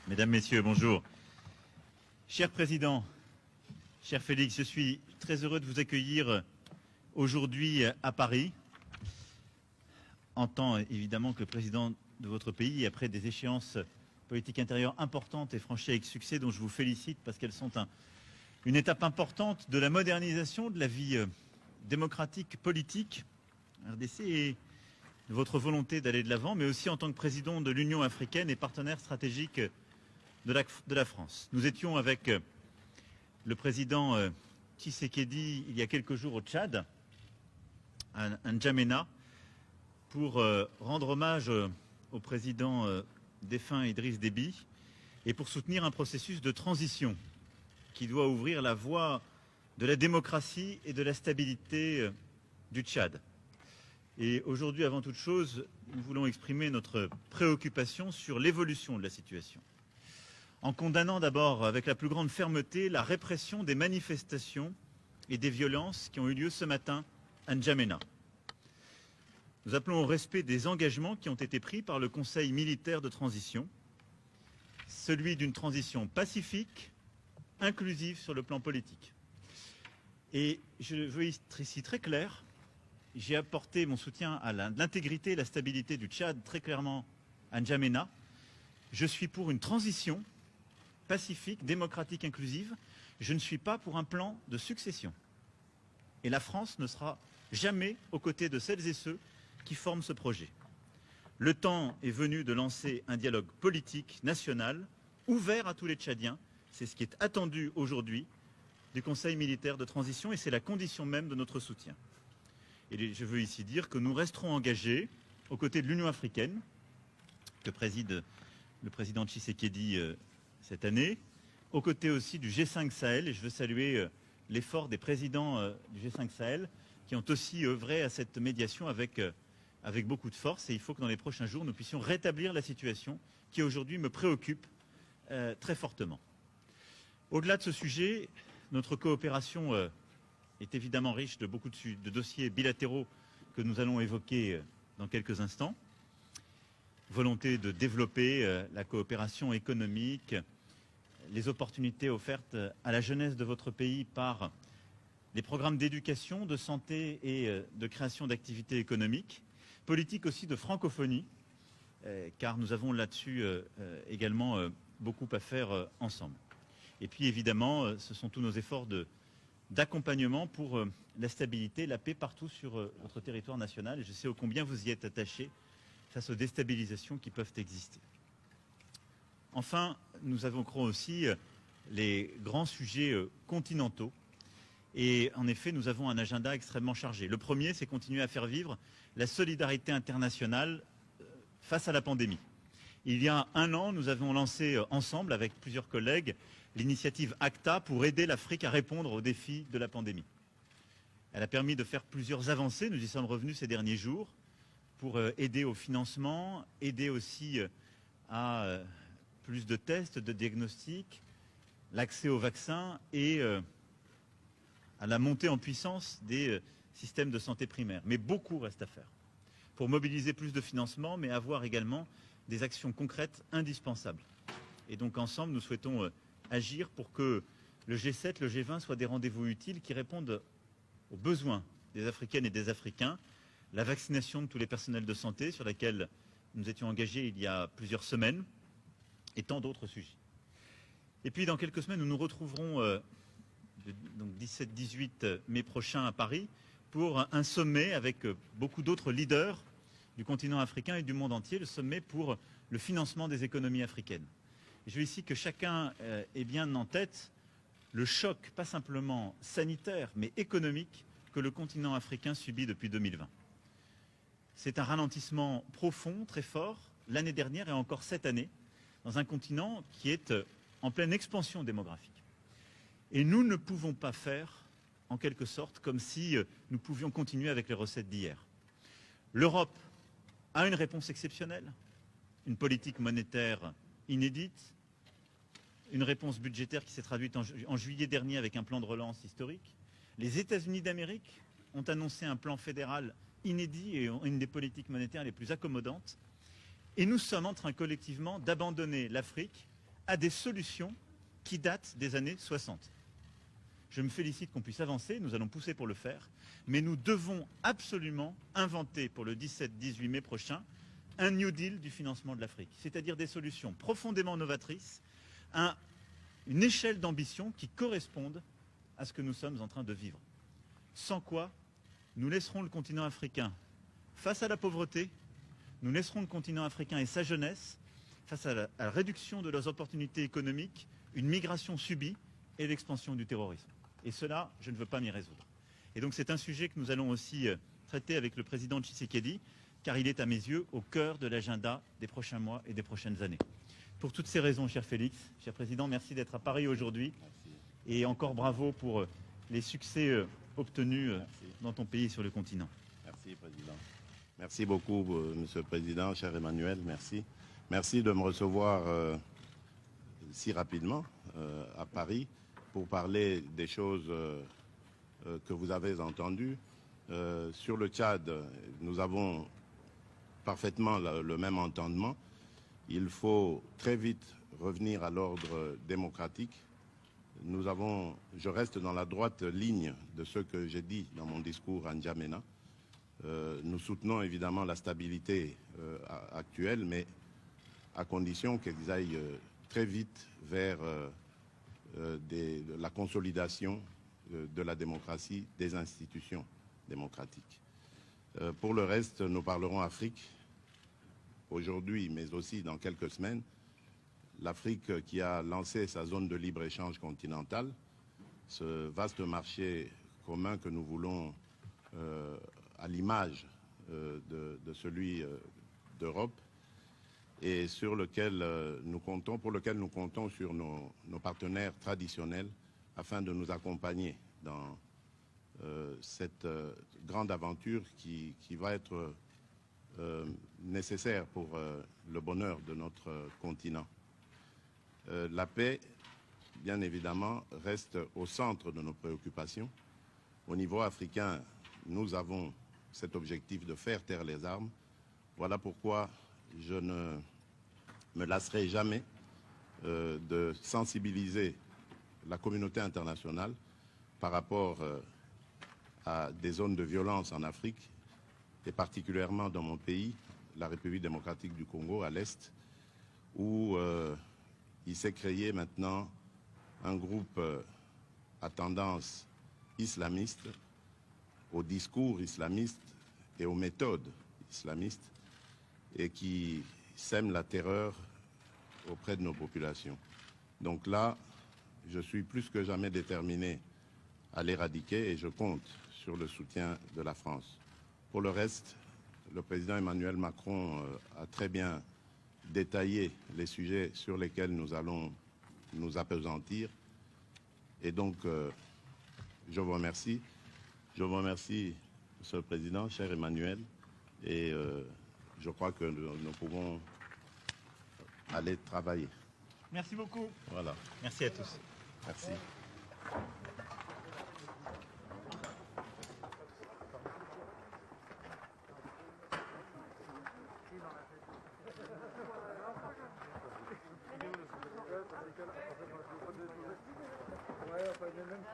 Mesdames, Messieurs, bonjour. Cher Président, cher Félix, je suis très heureux de vous accueillir aujourd'hui à Paris, en tant évidemment que président de votre pays, après des échéances politiques intérieures importantes et franchies avec succès, dont je vous félicite parce qu'elles sont une étape importante de la modernisation de la vie démocratique, politique, RDC, et de votre volonté d'aller de l'avant, mais aussi en tant que président de l'Union africaine et partenaire stratégique de la France. Nous étions avec le président Tshisekedi il y a quelques jours au Tchad, à N'Djamena, pour rendre hommage au président défunt Idriss Déby et pour soutenir un processus de transition qui doit ouvrir la voie de la démocratie et de la stabilité du Tchad. Et aujourd'hui, avant toute chose, nous voulons exprimer notre préoccupation sur l'évolution de la situation, en condamnant d'abord avec la plus grande fermeté la répression des manifestations et des violences qui ont eu lieu ce matin à N'Djamena. Nous appelons au respect des engagements qui ont été pris par le Conseil militaire de transition, celui d'une transition pacifique, inclusive sur le plan politique. Et je veux être ici très clair, j'ai apporté mon soutien à l'intégrité et la stabilité du Tchad très clairement à N'Djamena. Je suis pour une transition pacifique, démocratique, inclusive. Je ne suis pas pour un plan de succession. Et la France ne sera jamais aux côtés de celles et ceux qui forment ce projet. Le temps est venu de lancer un dialogue politique national ouvert à tous les Tchadiens. C'est ce qui est attendu aujourd'hui du Conseil militaire de transition et c'est la condition même de notre soutien. Et je veux ici dire que nous resterons engagés aux côtés de l'Union africaine, que préside le président Tshisekedi cette année, aux côtés aussi du G5 Sahel, et je veux saluer l'effort des présidents du G5 Sahel qui ont aussi œuvré à cette médiation avec beaucoup de force. Et il faut que dans les prochains jours, nous puissions rétablir la situation qui aujourd'hui me préoccupe très fortement. Au-delà de ce sujet, notre coopération est évidemment riche de beaucoup de dossiers bilatéraux que nous allons évoquer dans quelques instants. Volonté de développer la coopération économique, les opportunités offertes à la jeunesse de votre pays par les programmes d'éducation, de santé et de création d'activités économiques, politique aussi de francophonie, car nous avons là-dessus également beaucoup à faire ensemble. Et puis évidemment, ce sont tous nos efforts d'accompagnement pour la stabilité, la paix partout sur votre territoire national. Et je sais ô combien vous y êtes attachés face aux déstabilisations qui peuvent exister. Enfin, nous évoquerons aussi les grands sujets continentaux. Et en effet, nous avons un agenda extrêmement chargé. Le premier, c'est continuer à faire vivre la solidarité internationale face à la pandémie. Il y a un an, nous avons lancé ensemble, avec plusieurs collègues, l'initiative ACTA pour aider l'Afrique à répondre aux défis de la pandémie. Elle a permis de faire plusieurs avancées, nous y sommes revenus ces derniers jours, pour aider au financement, aider aussi à plus de tests, de diagnostics, l'accès aux vaccins et à la montée en puissance des systèmes de santé primaire. Mais beaucoup reste à faire pour mobiliser plus de financement, mais avoir également des actions concrètes indispensables. Et donc ensemble, nous souhaitons agir pour que le G7, le G20 soient des rendez-vous utiles qui répondent aux besoins des Africaines et des Africains, la vaccination de tous les personnels de santé sur laquelle nous étions engagés il y a plusieurs semaines et tant d'autres sujets. Et puis dans quelques semaines, nous nous retrouverons donc 17-18 mai prochain à Paris pour un sommet avec beaucoup d'autres leaders du continent africain et du monde entier, le sommet pour le financement des économies africaines. Je veux ici que chacun ait bien en tête le choc, pas simplement sanitaire, mais économique, que le continent africain subit depuis 2020. C'est un ralentissement profond, très fort, l'année dernière et encore cette année, dans un continent qui est en pleine expansion démographique. Et nous ne pouvons pas faire, en quelque sorte, comme si nous pouvions continuer avec les recettes d'hier. L'Europe a une réponse exceptionnelle, une politique monétaire inédite, une réponse budgétaire qui s'est traduite en juillet dernier avec un plan de relance historique. Les États-Unis d'Amérique ont annoncé un plan fédéral inédit et une des politiques monétaires les plus accommodantes. Et nous sommes en train collectivement d'abandonner l'Afrique à des solutions qui datent des années 60. Je me félicite qu'on puisse avancer, nous allons pousser pour le faire, mais nous devons absolument inventer pour le 17-18 mai prochain un New Deal du financement de l'Afrique, c'est-à-dire des solutions profondément novatrices, une échelle d'ambition qui corresponde à ce que nous sommes en train de vivre. Sans quoi, nous laisserons le continent africain face à la pauvreté, nous laisserons le continent africain et sa jeunesse face à la réduction de leurs opportunités économiques, une migration subie et l'expansion du terrorisme. Et cela, je ne veux pas m'y résoudre. Et donc c'est un sujet que nous allons aussi traiter avec le président Tshisekedi, car il est à mes yeux au cœur de l'agenda des prochains mois et des prochaines années. Pour toutes ces raisons, cher Félix, cher président, merci d'être à Paris aujourd'hui. Et encore bravo pour les succès obtenus dans ton pays et sur le continent. Merci, Président. Merci beaucoup, Monsieur le Président, cher Emmanuel, merci. Merci de me recevoir si rapidement à Paris pour parler des choses que vous avez entendues. Sur le Tchad, nous avons parfaitement le même entendement. Il faut très vite revenir à l'ordre démocratique. Je reste dans la droite ligne de ce que j'ai dit dans mon discours à N'Djamena. Nous soutenons évidemment la stabilité actuelle, mais à condition qu'ils aillent très vite vers la consolidation de la démocratie, des institutions démocratiques. Pour le reste, nous parlerons Afrique aujourd'hui, mais aussi dans quelques semaines. L'Afrique qui a lancé sa zone de libre-échange continentale, ce vaste marché commun que nous voulons à l'image de celui d'Europe et pour lequel nous comptons sur nos partenaires traditionnels afin de nous accompagner dans cette grande aventure qui va être nécessaire pour le bonheur de notre continent. La paix, bien évidemment, reste au centre de nos préoccupations. Au niveau africain, nous avons cet objectif de faire taire les armes. Voilà pourquoi je ne me lasserai jamais de sensibiliser la communauté internationale par rapport à des zones de violence en Afrique, et particulièrement dans mon pays, la République démocratique du Congo, à l'Est, où il s'est créé maintenant un groupe à tendance islamiste, au discours islamiste et aux méthodes islamistes, et qui sème la terreur auprès de nos populations. Donc là, je suis plus que jamais déterminé à l'éradiquer et je compte sur le soutien de la France. Pour le reste, le président Emmanuel Macron a très bien détaillé les sujets sur lesquels nous allons nous appesantir. Et donc, je vous remercie. Je vous remercie, Monsieur le Président, cher Emmanuel. Et je crois que nous pouvons aller travailler. Merci beaucoup. Voilà. Merci à tous. Merci. Ouais, enfin, même